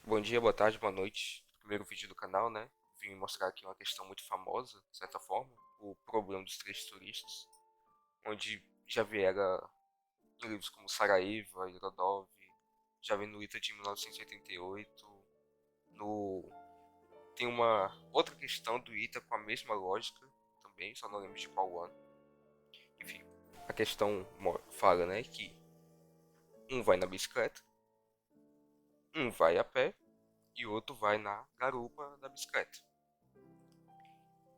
Bom dia, boa tarde, boa noite. Primeiro vídeo do canal, né? Vim mostrar aqui uma questão muito famosa, de certa forma, o problema dos três turistas, onde já viera em livros como Saraiva, Irodov, já vem no ITA de 1988. No... Tem uma outra questão do ITA com a mesma lógica também, só não lembro de qual ano. Enfim, a questão fala, né, que um vai na bicicleta, um vai a pé e o outro vai na garupa da bicicleta.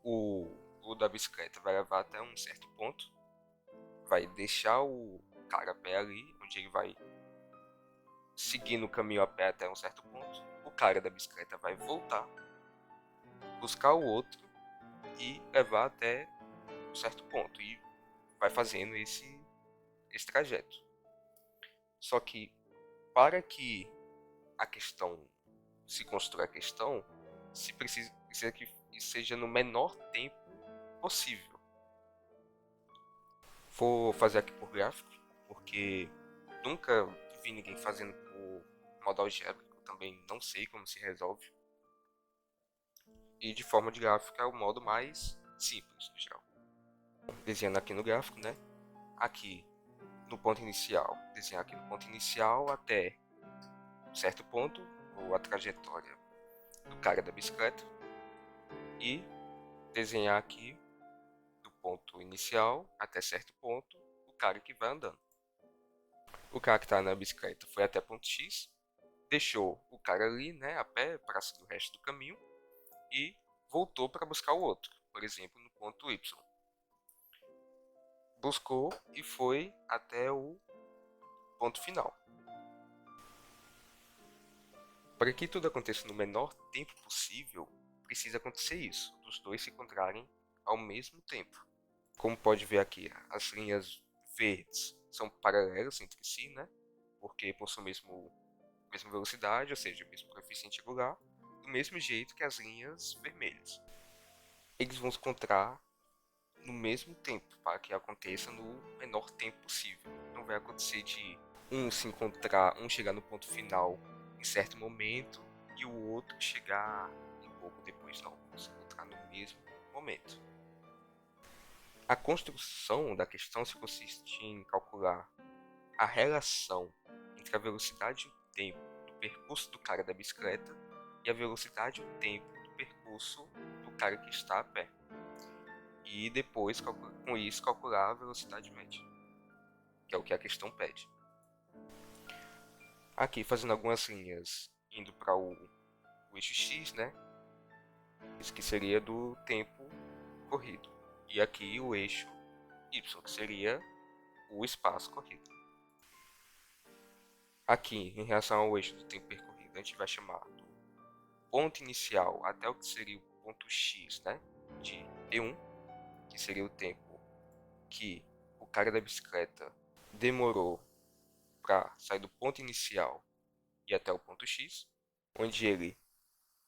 O da bicicleta vai levar até um certo ponto, vai deixar o cara a pé ali, onde ele vai seguir no caminho a pé até um certo ponto. O cara da bicicleta vai voltar, buscar o outro e levar até um certo ponto. E vai fazendo esse trajeto. Só que para que a questão se construa a questão, precisa que seja no menor tempo possível. Vou fazer aqui por gráfico, porque nunca vi ninguém fazendo por modo algébrico, também não sei como se resolve. E de forma de gráfico é o modo mais simples, no geral. Desenhando aqui no gráfico, né? Aqui no ponto inicial, desenhar aqui no ponto inicial até um certo ponto, ou a trajetória do cara da bicicleta. E desenhar aqui do ponto inicial até certo ponto, o cara que vai andando. O cara que está na bicicleta foi até ponto X, deixou o cara ali, né, a pé, para seguir o resto do caminho e voltou para buscar o outro, por exemplo, no ponto Y. Buscou e foi até o ponto final. Para que tudo aconteça no menor tempo possível, precisa acontecer isso, dos dois se encontrarem ao mesmo tempo. Como pode ver aqui, as linhas verdes são paralelas entre si, né? Porque possuem mesma velocidade, ou seja, o mesmo coeficiente angular, do mesmo jeito que as linhas vermelhas. Eles vão se encontrar no mesmo tempo, para que aconteça no menor tempo possível. Não vai acontecer de um chegar no ponto final em certo momento e o outro chegar um pouco depois, não. Vão se encontrar no mesmo momento. A construção da questão se consiste em calcular a relação entre a velocidade e o tempo do percurso do cara da bicicleta e a velocidade e o tempo do percurso do cara que está a pé. E depois, com isso, calcular a velocidade média, que é o que a questão pede. Aqui, fazendo algumas linhas indo para o eixo X, né? Isso que seria do tempo corrido. E aqui o eixo Y, que seria o espaço corrido. Aqui, em relação ao eixo do tempo percorrido, a gente vai chamar do ponto inicial até o que seria o ponto X, né? De T1, que seria o tempo que o cara da bicicleta demorou para sair do ponto inicial e até o ponto X, onde ele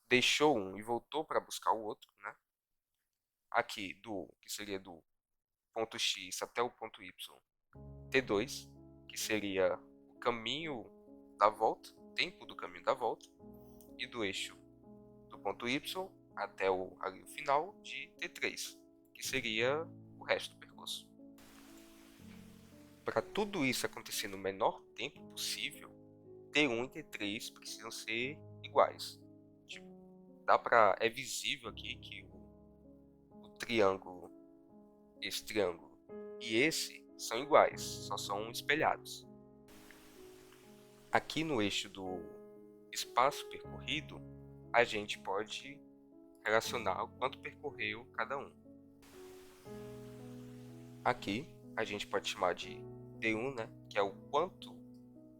deixou um e voltou para buscar o outro, né? Aqui que seria do ponto X até o ponto Y, T2, que seria o caminho da volta, tempo do caminho da volta, e do eixo do ponto Y até ali, o final de T3, que seria o resto do percurso. Para tudo isso acontecer no menor tempo possível, T1 e T3 precisam ser iguais. Tipo, é visível aqui que o triângulo, esse triângulo e esse são iguais, só são espelhados. Aqui no eixo do espaço percorrido, a gente pode relacionar o quanto percorreu cada um. Aqui a gente pode chamar de T1, né, que é o quanto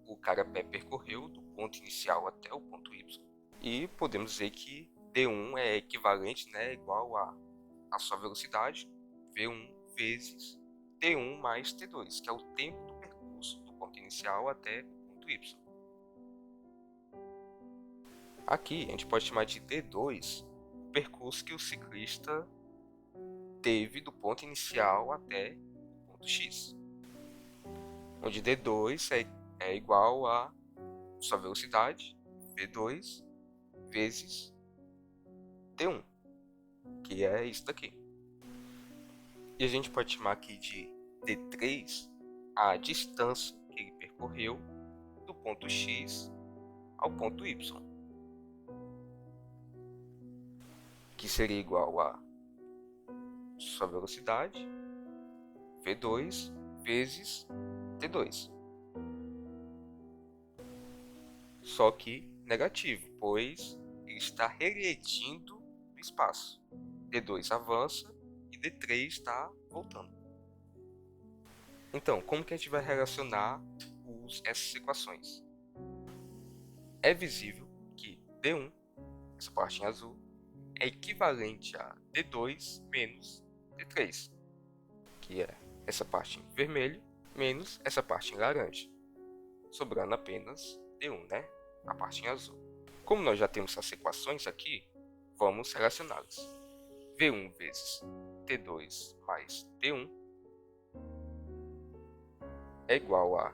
o cara a pé percorreu do ponto inicial até o ponto Y. E podemos dizer que D1 é equivalente, né, igual a sua velocidade, V1 vezes T1 mais T2, que é o tempo do percurso do ponto inicial até o ponto Y. Aqui a gente pode chamar de D2 o percurso que o ciclista teve do ponto inicial até o ponto X, onde D2 é igual a sua velocidade, V2, vezes T1, que é isso daqui. E a gente pode chamar aqui de T3 a distância que ele percorreu do ponto X ao ponto Y, que seria igual a sua velocidade, V2, vezes T2. Só que negativo, pois ele está regredindo no espaço. D2 avança e D3 está voltando. Então, como que a gente vai relacionar essas equações? É visível que D1, essa parte em azul, é equivalente a D2 menos D3, que é essa parte em vermelho menos essa parte em laranja, sobrando apenas D1, né? A parte em azul. Como nós já temos essas equações aqui, vamos relacioná-las. V1 vezes T2 mais T1 é igual a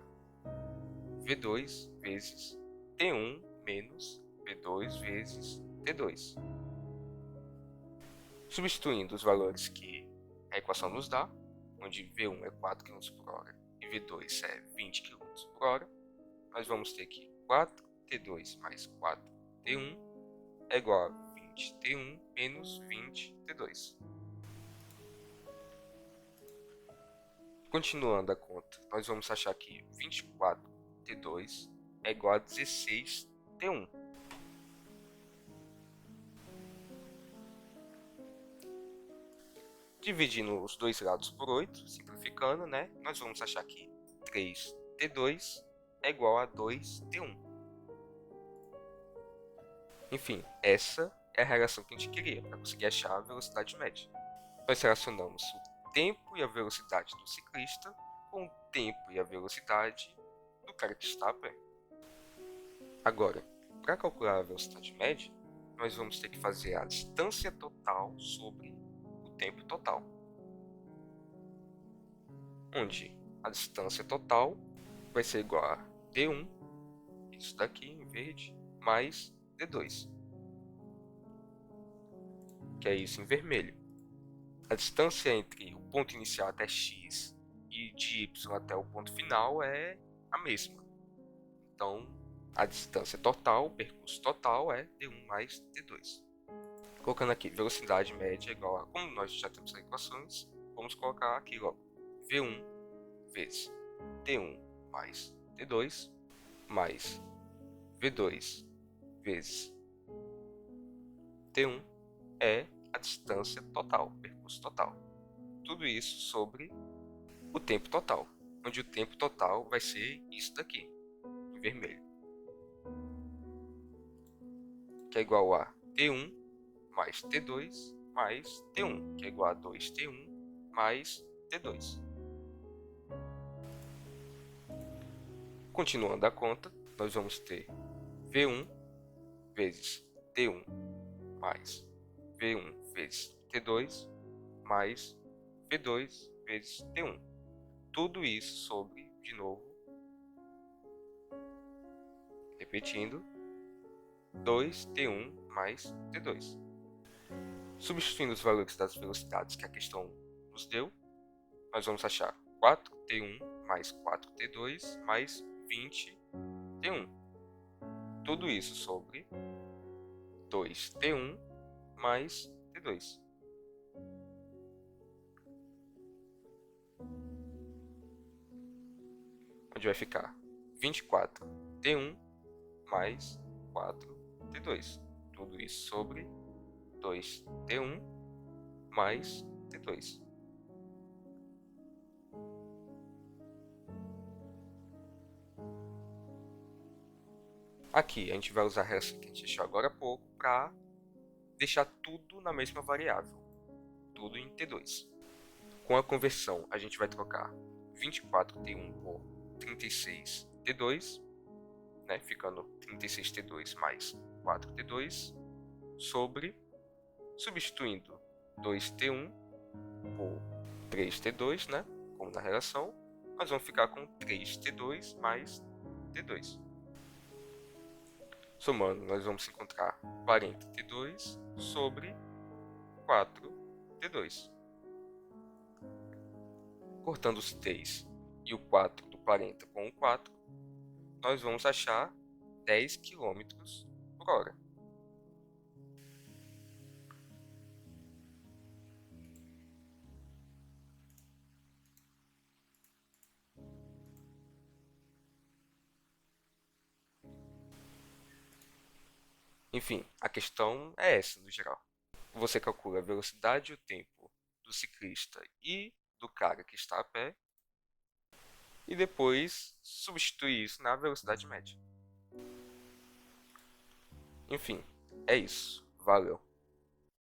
V2 vezes T1 menos V2 vezes T2. Substituindo os valores que a equação nos dá, onde V1 é 4 km por hora e V2 é 20 km por hora, nós vamos ter que 4T2 mais 4T1 é igual a 20T1 menos 20T2. Continuando a conta, nós vamos achar que 24T2 é igual a 16T1. Dividindo os dois lados por 8, simplificando, né? Nós vamos achar que 3T2 é igual a 2T1. Enfim, essa é a relação que a gente queria para conseguir achar a velocidade média. Nós relacionamos o tempo e a velocidade do ciclista com o tempo e a velocidade do cara que está a pé. Agora, para calcular a velocidade média, nós vamos ter que fazer a distância total sobre o tempo total, onde a distância total vai ser igual a D1, isso daqui em verde, mais D2, que é isso em vermelho. A distância entre o ponto inicial até X e de Y até o ponto final é a mesma. Então, a distância total, o percurso total é D1 mais D2. Colocando aqui, velocidade média é igual a, como nós já temos as equações, vamos colocar aqui logo, V1 vezes T1 mais T2 mais V2 vezes T1 é a distância total, percurso total. Tudo isso sobre o tempo total, onde o tempo total vai ser isso daqui, em vermelho, que é igual a T1 mais T2 mais T1, que é igual a 2T1 mais T2. Continuando a conta, nós vamos ter V1 vezes T1 mais V1 vezes T2 mais V2 vezes T1. Tudo isso sobre, de novo, repetindo, 2T1 mais T2. Substituindo os valores das velocidades que a questão nos deu, nós vamos achar 4T1 mais 4T2 mais 20T1. Tudo isso sobre 2T1 mais T2. Onde vai ficar 24T1 mais 4T2. Tudo isso sobre 2T1 mais T2. Aqui a gente vai usar a relação que a gente achou agora há pouco para deixar tudo na mesma variável, tudo em T2. Com a conversão, a gente vai trocar 24T1 por 36T2, né, ficando 36T2 mais 4T2, sobre, substituindo 2T1 por 3T2, né, como na relação, nós vamos ficar com 3T2 mais T2. Somando, nós vamos encontrar 40t2 sobre 4t2. Cortando os t's e o 4 do 40 com o 4, nós vamos achar 10 km/h. Enfim, a questão é essa no geral. Você calcula a velocidade e o tempo do ciclista e do cara que está a pé e depois substitui isso na velocidade média. Enfim, é isso. Valeu.